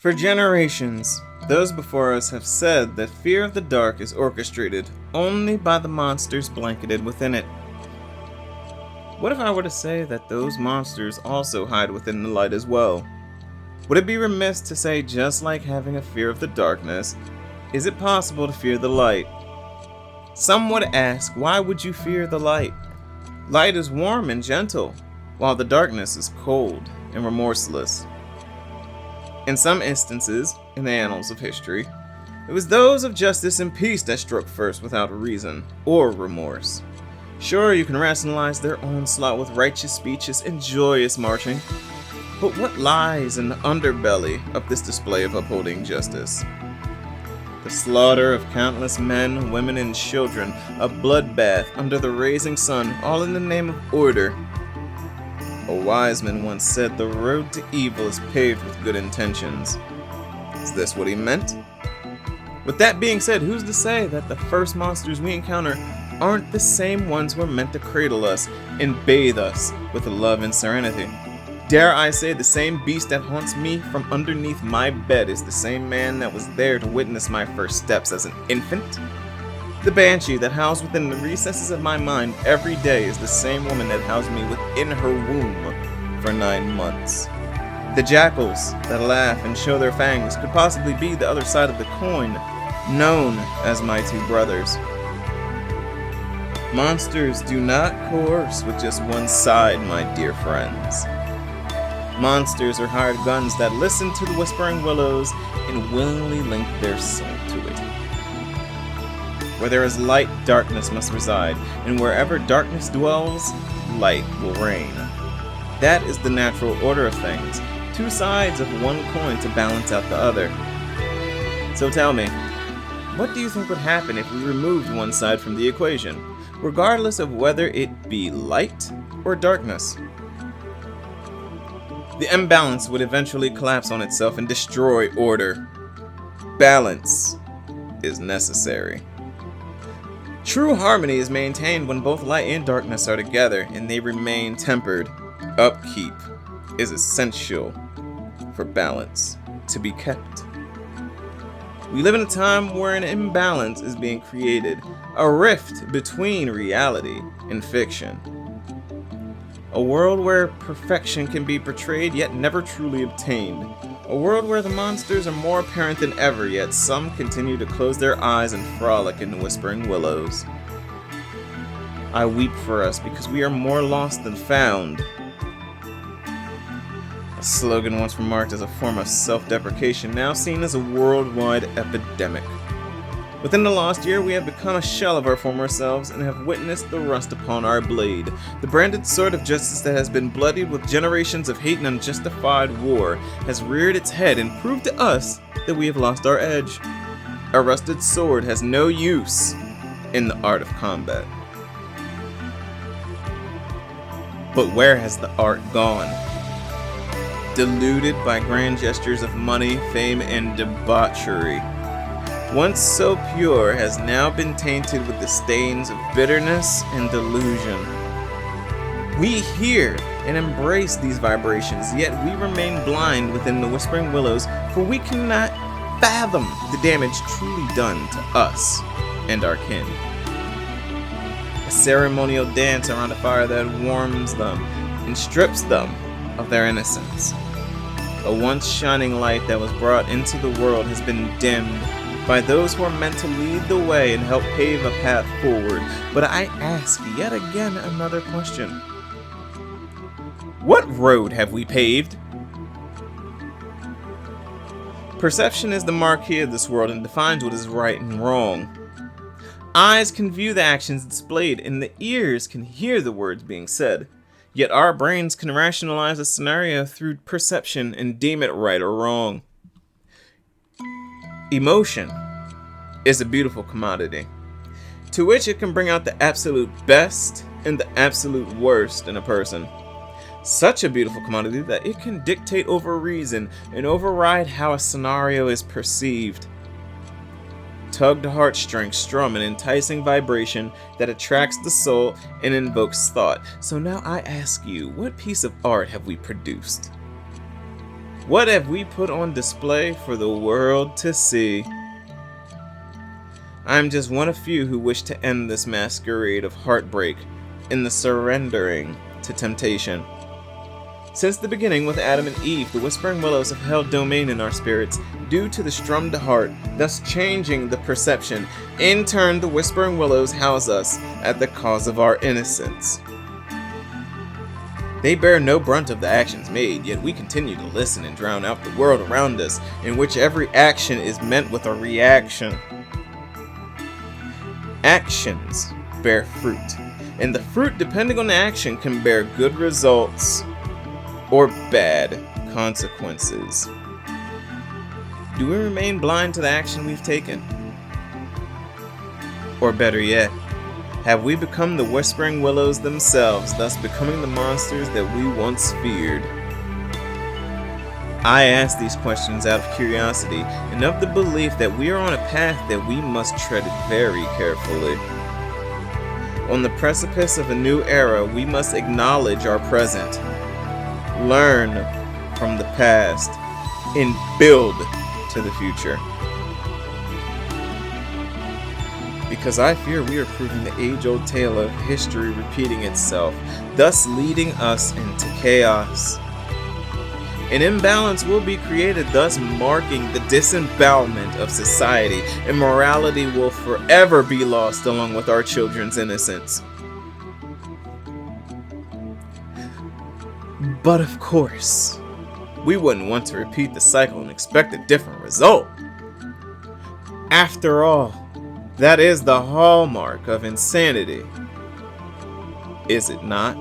For generations, those before us have said that fear of the dark is orchestrated only by the monsters blanketed within it. What if I were to say that those monsters also hide within the light as well? Would it be remiss to say, just like having a fear of the darkness, is it possible to fear the light? Some would ask, why would you fear the light? Light is warm and gentle, while the darkness is cold and remorseless. In some instances, in the annals of history, it was those of justice and peace that struck first without reason or remorse. Sure, you can rationalize their onslaught with righteous speeches and joyous marching, but what lies in the underbelly of this display of upholding justice? The slaughter of countless men, women, and children, a bloodbath under the raising sun, all in the name of order. A wise man once said the road to evil is paved with good intentions. Is this what he meant? With that being said, who's to say that the first monsters we encounter aren't the same ones who are meant to cradle us and bathe us with love and serenity? Dare I say the same beast that haunts me from underneath my bed is the same man that was there to witness my first steps as an infant? The banshee that howls within the recesses of my mind every day is the same woman that housed me within her womb for 9 months. The jackals that laugh and show their fangs could possibly be the other side of the coin, known as my two brothers. Monsters do not coerce with just one side, my dear friends. Monsters are hired guns that listen to the whispering willows and willingly link their soul to it. Where there is light, darkness must reside, and wherever darkness dwells, light will reign. That is the natural order of things, two sides of one coin to balance out the other. So tell me, what do you think would happen if we removed one side from the equation, regardless of whether it be light or darkness? The imbalance would eventually collapse on itself and destroy order. Balance is necessary. True harmony is maintained when both light and darkness are together and they remain tempered. Upkeep is essential for balance to be kept. We live in a time where an imbalance is being created, a rift between reality and fiction. A world where perfection can be portrayed yet never truly obtained. A world where the monsters are more apparent than ever, yet some continue to close their eyes and frolic in the whispering willows. I weep for us because we are more lost than found. A slogan once remarked as a form of self-deprecation, now seen as a worldwide epidemic. Within the last year, we have become a shell of our former selves and have witnessed the rust upon our blade. The branded sword of justice that has been bloodied with generations of hate and unjustified war has reared its head and proved to us that we have lost our edge. A rusted sword has no use in the art of combat. But where has the art gone? Diluted by grand gestures of money, fame, and debauchery. Once so pure has now been tainted with the stains of bitterness and delusion. We hear and embrace these vibrations, yet we remain blind within the whispering willows, for we cannot fathom the damage truly done to us and our kin. A ceremonial dance around a fire that warms them and strips them of their innocence. A once shining light that was brought into the world has been dimmed by those who are meant to lead the way and help pave a path forward. But I ask yet again another question. What road have we paved? Perception is the marquee of this world and defines what is right and wrong. Eyes can view the actions displayed and the ears can hear the words being said. Yet our brains can rationalize a scenario through perception and deem it right or wrong. Emotion is a beautiful commodity, to which it can bring out the absolute best and the absolute worst in a person. Such a beautiful commodity that it can dictate over reason and override how a scenario is perceived. Tug to heartstrings strum an enticing vibration that attracts the soul and invokes thought. So now I ask you, what piece of art have we produced? What have we put on display for the world to see? I am just one of few who wish to end this masquerade of heartbreak in the surrendering to temptation. Since the beginning with Adam and Eve, the Whispering Willows have held domain in our spirits due to the strummed heart, thus changing the perception. In turn, the Whispering Willows house us at the cause of our innocence. They bear no brunt of the actions made, yet we continue to listen and drown out the world around us, in which every action is met with a reaction. Actions bear fruit, and the fruit, depending on the action, can bear good results or bad consequences. Do we remain blind to the action we've taken? Or better yet, have we become the Whispering Willows themselves, thus becoming the monsters that we once feared? I ask these questions out of curiosity and of the belief that we are on a path that we must tread very carefully. On the precipice of a new era, we must acknowledge our present, learn from the past, and build to the future. Because I fear we are proving the age-old tale of history repeating itself, thus leading us into chaos. An imbalance will be created, thus marking the disembowelment of society, and morality will forever be lost along with our children's innocence. But of course, we wouldn't want to repeat the cycle and expect a different result. After all, that is the hallmark of insanity, is it not?